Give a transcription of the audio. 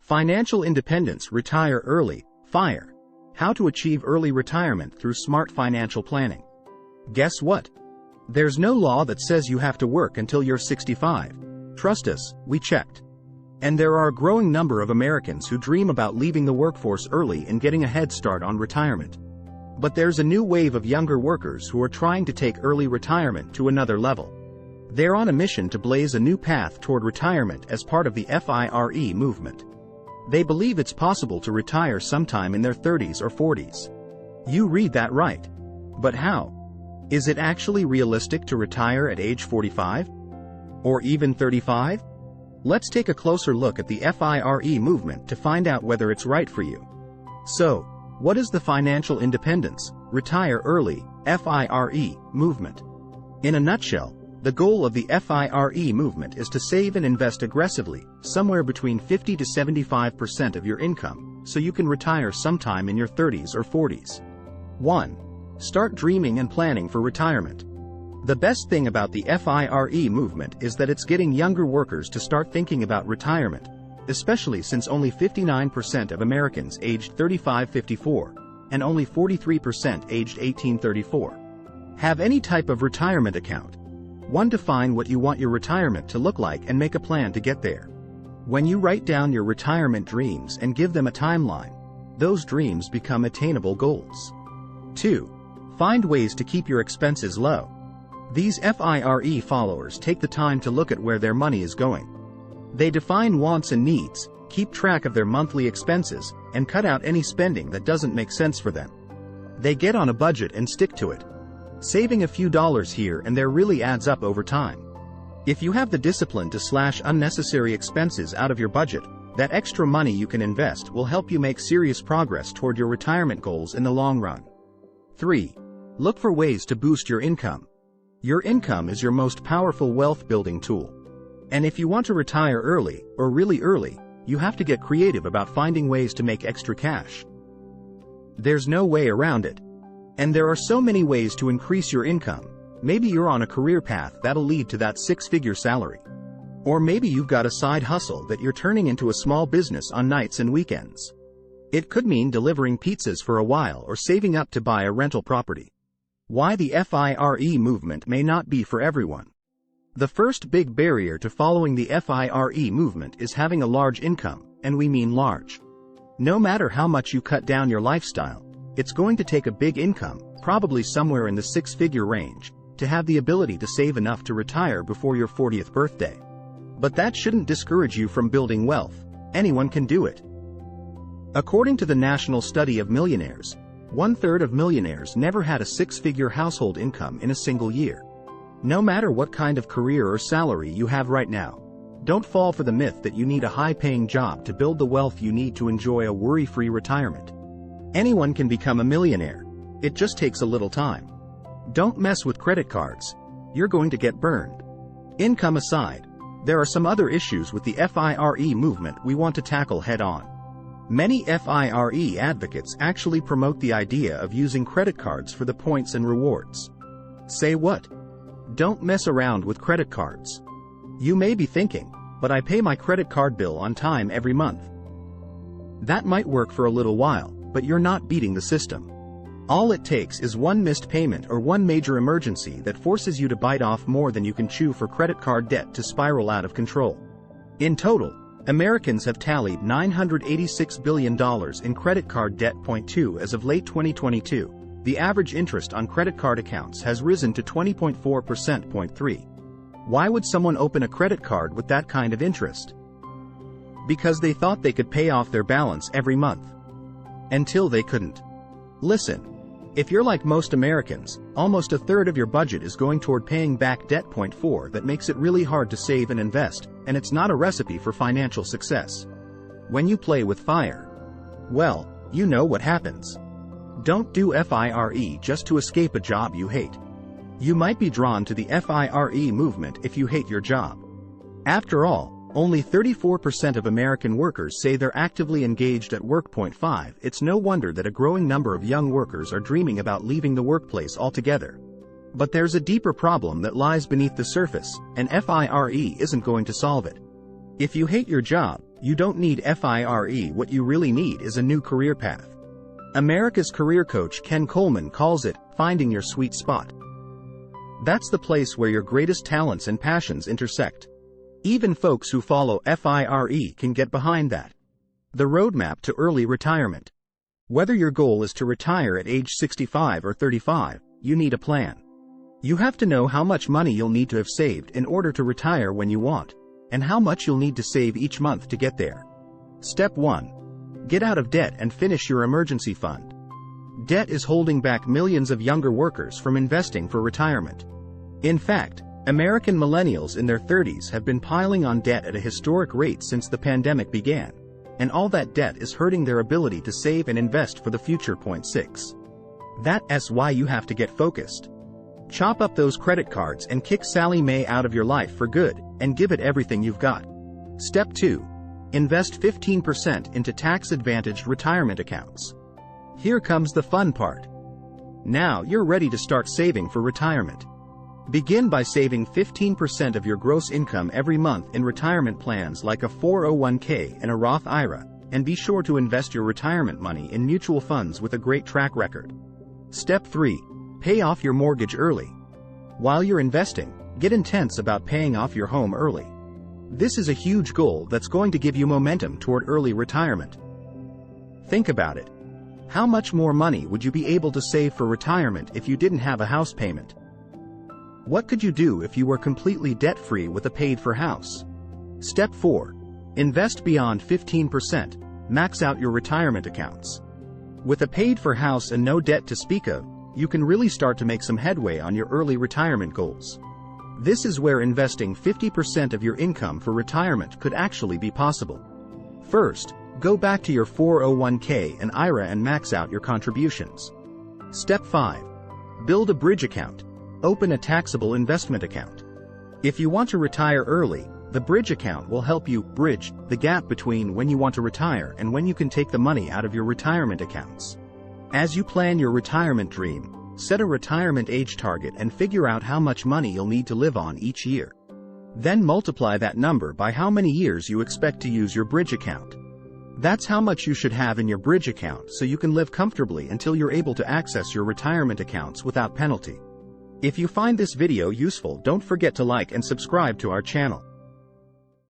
Financial independence, retire early, FIRE. How to achieve early retirement through smart financial planning. Guess what? There's no law that says you have to work until you're 65. Trust us, we checked. And there are a growing number of Americans who dream about leaving the workforce early and getting a head start on retirement. But there's a new wave of younger workers who are trying to take early retirement to another level. They're on a mission to blaze a new path toward retirement as part of the FIRE movement. They believe it's possible to retire sometime in their 30s or 40s. You read that right. But how? Is it actually realistic to retire at age 45? Or even 35? Let's take a closer look at the FIRE movement to find out whether it's right for you. So, what is the financial independence, retire early, FIRE movement? In a nutshell, the goal of the FIRE movement is to save and invest aggressively, somewhere between 50 to 75% of your income, so you can retire sometime in your 30s or 40s. 1. Start dreaming and planning for retirement. The best thing about the FIRE movement is that it's getting younger workers to start thinking about retirement, especially since only 59% of Americans aged 35-54, and only 43% aged 18-34, have any type of retirement account. 1. Define what you want your retirement to look like and make a plan to get there. When you write down your retirement dreams and give them a timeline, those dreams become attainable goals. 2. Find ways to keep your expenses low. These FIRE followers take the time to look at where their money is going. They define wants and needs, keep track of their monthly expenses, and cut out any spending that doesn't make sense for them. They get on a budget and stick to it. Saving a few dollars here and there really adds up over time. If you have the discipline to slash unnecessary expenses out of your budget, that extra money you can invest will help you make serious progress toward your retirement goals in the long run. 3. Look for ways to boost your income. Your income is your most powerful wealth-building tool. And if you want to retire early, or really early, you have to get creative about finding ways to make extra cash. There's no way around it. And there are so many ways to increase your income. Maybe you're on a career path that'll lead to that six-figure salary. Or maybe you've got a side hustle that you're turning into a small business on nights and weekends. It could mean delivering pizzas for a while or saving up to buy a rental property. Why the FIRE movement may not be for everyone. The first big barrier to following the FIRE movement is having a large income, and we mean large. No matter how much you cut down your lifestyle, it's going to take a big income, probably somewhere in the six-figure range, to have the ability to save enough to retire before your 40th birthday. But that shouldn't discourage you from building wealth. Anyone can do it. According to the National Study of Millionaires, 1/3 of millionaires never had a six-figure household income in a single year. No matter what kind of career or salary you have right now, don't fall for the myth that you need a high-paying job to build the wealth you need to enjoy a worry-free retirement. Anyone can become a millionaire. It just takes a little time. Don't mess with credit cards. You're going to get burned. Income aside, there are some other issues with the FIRE movement we want to tackle head-on. Many FIRE advocates actually promote the idea of using credit cards for the points and rewards. Say what? Don't mess around with credit cards. You may be thinking, but I pay my credit card bill on time every month. That might work for a little while, but you're not beating the system. All it takes is one missed payment or one major emergency that forces you to bite off more than you can chew for credit card debt to spiral out of control. In total, Americans have tallied $986 billion in credit card debt. 2 As of late 2022, the average interest on credit card accounts has risen to 20.4%. 3 Why would someone open a credit card with that kind of interest? Because they thought they could pay off their balance every month. Until they couldn't. Listen. If you're like most Americans, almost 1/3 of your budget is going toward paying back debt. 4 That makes it really hard to save and invest, and it's not a recipe for financial success. When you play with fire, well, you know what happens. Don't do FIRE just to escape a job you hate. You might be drawn to the FIRE movement if you hate your job. After all, only 34% of American workers say they're actively engaged at work. 5 It's no wonder that a growing number of young workers are dreaming about leaving the workplace altogether. But there's a deeper problem that lies beneath the surface, and FIRE isn't going to solve it. If you hate your job, You don't need FIRE, what you really need is a new career path. America's career coach Ken Coleman calls it, finding your sweet spot. That's the place where your greatest talents and passions intersect. Even folks who follow FIRE can get behind that. The roadmap to early retirement. Whether your goal is to retire at age 65 or 35, you need a plan. You have to know how much money you'll need to have saved in order to retire when you want, and how much you'll need to save each month to get there. Step 1. Get out of debt and finish your emergency fund. Debt is holding back millions of younger workers from investing for retirement. In fact, American millennials in their 30s have been piling on debt at a historic rate since the pandemic began, and all that debt is hurting their ability to save and invest for the future. Point 6. That's why you have to get focused. Chop up those credit cards and kick Sally Mae out of your life for good, and give it everything you've got. Step 2. Invest 15% into tax-advantaged retirement accounts. Here comes the fun part. Now you're ready to start saving for retirement. Begin by saving 15% of your gross income every month in retirement plans like a 401k and a Roth IRA, and be sure to invest your retirement money in mutual funds with a great track record. Step 3. Pay off your mortgage early. While you're investing, get intense about paying off your home early. This is a huge goal that's going to give you momentum toward early retirement. Think about it. How much more money would you be able to save for retirement if you didn't have a house payment? What could you do if you were completely debt-free with a paid-for house? Step 4. Invest beyond 15%. Max out your retirement accounts. With a paid-for house and no debt to speak of, you can really start to make some headway on your early retirement goals. This is where investing 50% of your income for retirement could actually be possible. First, go back to your 401k and IRA and max out your contributions. Step 5. Build a bridge account. Open a taxable investment account. If you want to retire early, the bridge account will help you bridge the gap between when you want to retire and when you can take the money out of your retirement accounts. As you plan your retirement dream, set a retirement age target and figure out how much money you'll need to live on each year. Then multiply that number by how many years you expect to use your bridge account. That's how much you should have in your bridge account so you can live comfortably until you're able to access your retirement accounts without penalty. If you find this video useful, don't forget to like and subscribe to our channel.